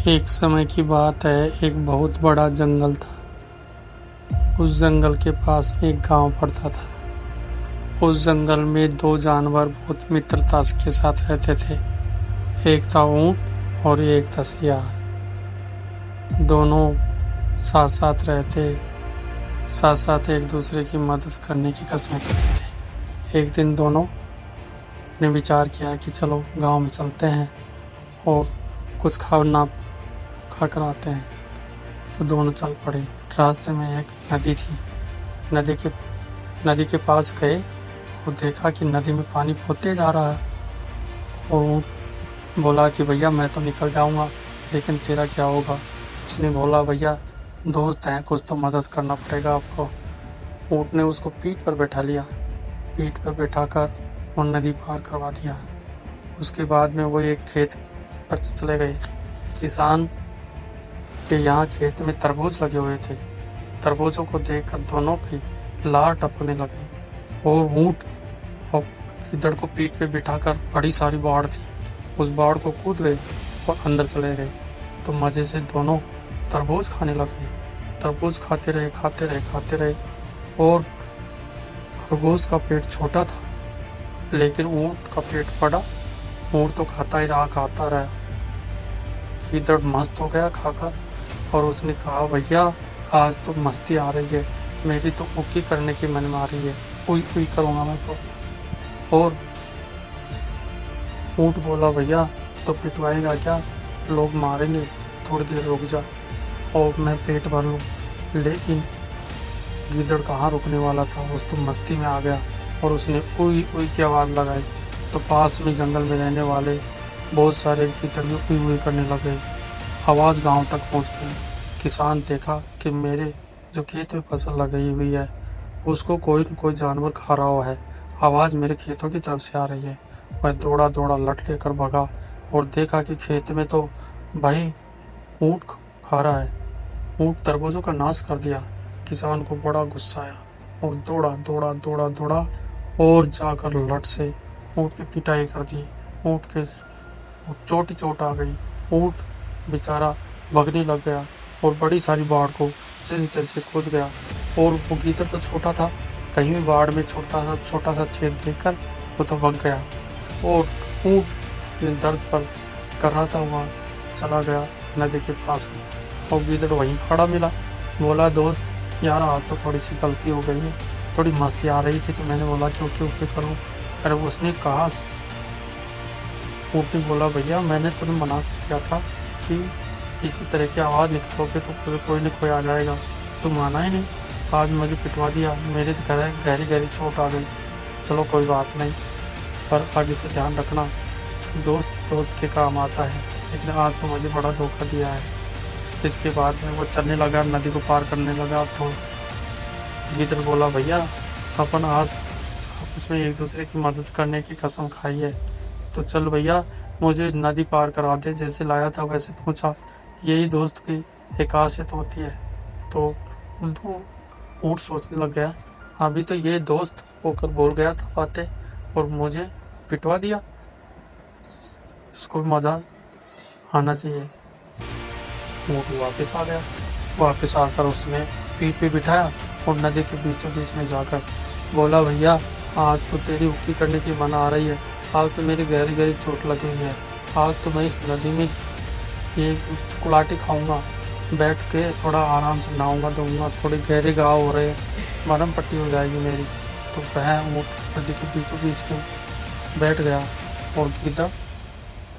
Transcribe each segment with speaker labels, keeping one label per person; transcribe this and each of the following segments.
Speaker 1: एक समय की बात है, एक बहुत बड़ा जंगल था। उस जंगल के पास में एक गांव पड़ता था। उस जंगल में दो जानवर बहुत मित्रता के साथ रहते थे। एक था ऊंट और एक था सियार। दोनों साथ साथ रहते, साथ साथ एक दूसरे की मदद करने की कसमें करते थे। एक दिन दोनों ने विचार किया कि चलो गांव में चलते हैं और कुछ खाना खा कर आते हैं। तो दोनों चल पड़े। रास्ते में एक नदी थी। नदी के पास गए और देखा कि नदी में पानी बहुत तेज आ रहा है। और ऊँट बोला कि भैया मैं तो निकल जाऊंगा, लेकिन तेरा क्या होगा। उसने बोला भैया दोस्त हैं, कुछ तो मदद करना पड़ेगा आपको। ऊँट ने उसको पीठ पर बैठा लिया। पीठ पर बैठाकर वो नदी पार करवा दिया। उसके बाद में वो एक खेत पर चले गए। किसान के यहाँ खेत में तरबूज लगे हुए थे। तरबूजों को देखकर दोनों की लार टपकने लगे। और ऊँट और गीदड़ को पीठ पे बिठाकर बड़ी सारी बाढ़ थी, उस बाढ़ को कूद गए और अंदर चले गए। तो मजे से दोनों तरबूज खाने लगे। तरबूज खाते रहे और खरगोश का पेट छोटा था, लेकिन ऊँट का पेट बड़ा। ऊँट तो खाता रहा। गीदड़ मस्त हो गया खाकर और उसने कहा भैया आज तो मस्ती आ रही है, मेरी तो उक्की करने की मन में आ रही है, उई करूँगा मैं तो। और ऊँट बोला भैया तो पिटवाएगा क्या, लोग मारेंगे, थोड़ी देर रुक जा और मैं पेट भर लूँ। लेकिन गीदड़ कहाँ रुकने वाला था, उस तो मस्ती में आ गया और उसने उई की आवाज़ लगाई। तो पास में जंगल में रहने वाले बहुत सारे गीदड़ भी उई करने लगे। आवाज़ गांव तक पहुंच गई। किसान देखा कि मेरे जो खेत में फसल लगाई हुई है उसको कोई न कोई जानवर खा रहा हुआ है। आवाज़ मेरे खेतों की तरफ से आ रही है। मैं दौड़ा लट लेकर भगा और देखा कि खेत में तो भाई ऊँट खा रहा है। ऊँट तरबूजों का नाश कर दिया। किसान को बड़ा गुस्सा आया और दौड़ा और जाकर लट से ऊँट की पिटाई कर दी। ऊँट के चोट आ गई। ऊँट बेचारा भगने लग गया और बड़ी सारी बाढ़ को जैसे तैसे कूद गया। और वो गीदड़ तो छोटा था, कहीं भी बाढ़ में छोटा सा छेद देखकर वो तो भग गया। और ऊँट अपने दर्द पर कराता हुआ चला गया नदी के पास में। और गीदड़ वहीं खड़ा मिला। बोला दोस्त यार आज तो थोड़ी सी गलती हो गई है, थोड़ी मस्ती आ रही थी तो मैंने बोला कि ओके करूँ। अरे उसने कहा, ऊँट ने बोला भैया मैंने तुम्हें मना किया था कि इसी तरह की आवाज़ निकालोगे तो कोई न कोई आ जाएगा, तुम माना ही नहीं। आज मुझे पिटवा दिया, मेरे गहरी चोट आ गई। चलो कोई बात नहीं, पर आगे से ध्यान रखना, दोस्त के काम आता है, लेकिन आज तो मुझे बड़ा धोखा दिया है। इसके बाद में वो चलने लगा, नदी को पार करने लगा। तो गीदड़ बोला भैया अपन आज आपस में एक दूसरे की मदद करने की कसम खाई है, तो चल भैया मुझे नदी पार करा दे, जैसे लाया था वैसे पहुंचा। यही दोस्त की एक खासियत होती है। तो ऊँट सोचने लग गया अभी तो ये दोस्त होकर बोल गया था बातें और मुझे पिटवा दिया, इसको मजा आना चाहिए। ऊँट वापस आ गया। वापस आकर उसने पीठ पे बिठाया और नदी के बीचों बीच में जाकर बोला भैया आज तो तेरी उक्की करने की मन आ रही है, आज तो मेरी गहरी चोट लगी हुई है, आज तो मैं इस नदी में ये कुलाटी खाऊंगा, बैठ के थोड़ा आराम से नहाऊंगा धोऊंगा, थोड़े गहरे घाव हो रहे हैं, मरहम पट्टी हो जाएगी मेरी। तो वह ऊँट नदी के बीचों बीच में बैठ गया और गीदड़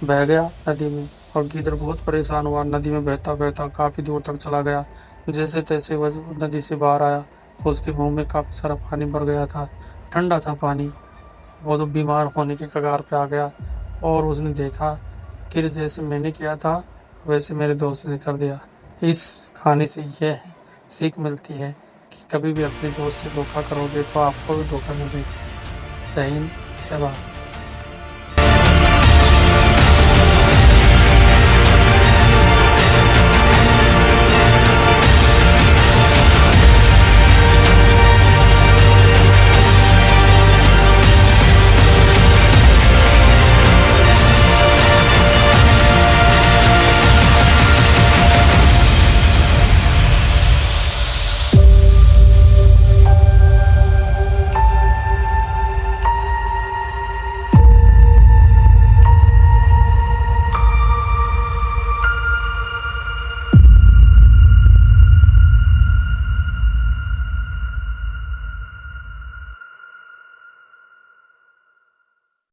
Speaker 1: बह गया नदी में। और गीदड़ बहुत परेशान हुआ, नदी में बहता काफ़ी दूर तक चला गया। जैसे तैसे वह नदी से बाहर आया, उसके मुंह में काफ़ी सारा पानी भर गया था, ठंडा था पानी। वो तो बीमार होने के कगार पे आ गया और उसने देखा कि जैसे मैंने किया था वैसे मेरे दोस्त ने कर दिया। इस कहानी से यह सीख मिलती है कि कभी भी अपने दोस्त से धोखा करोगे तो आपको भी धोखा मिलेगा। जय हिंद, जय भारत।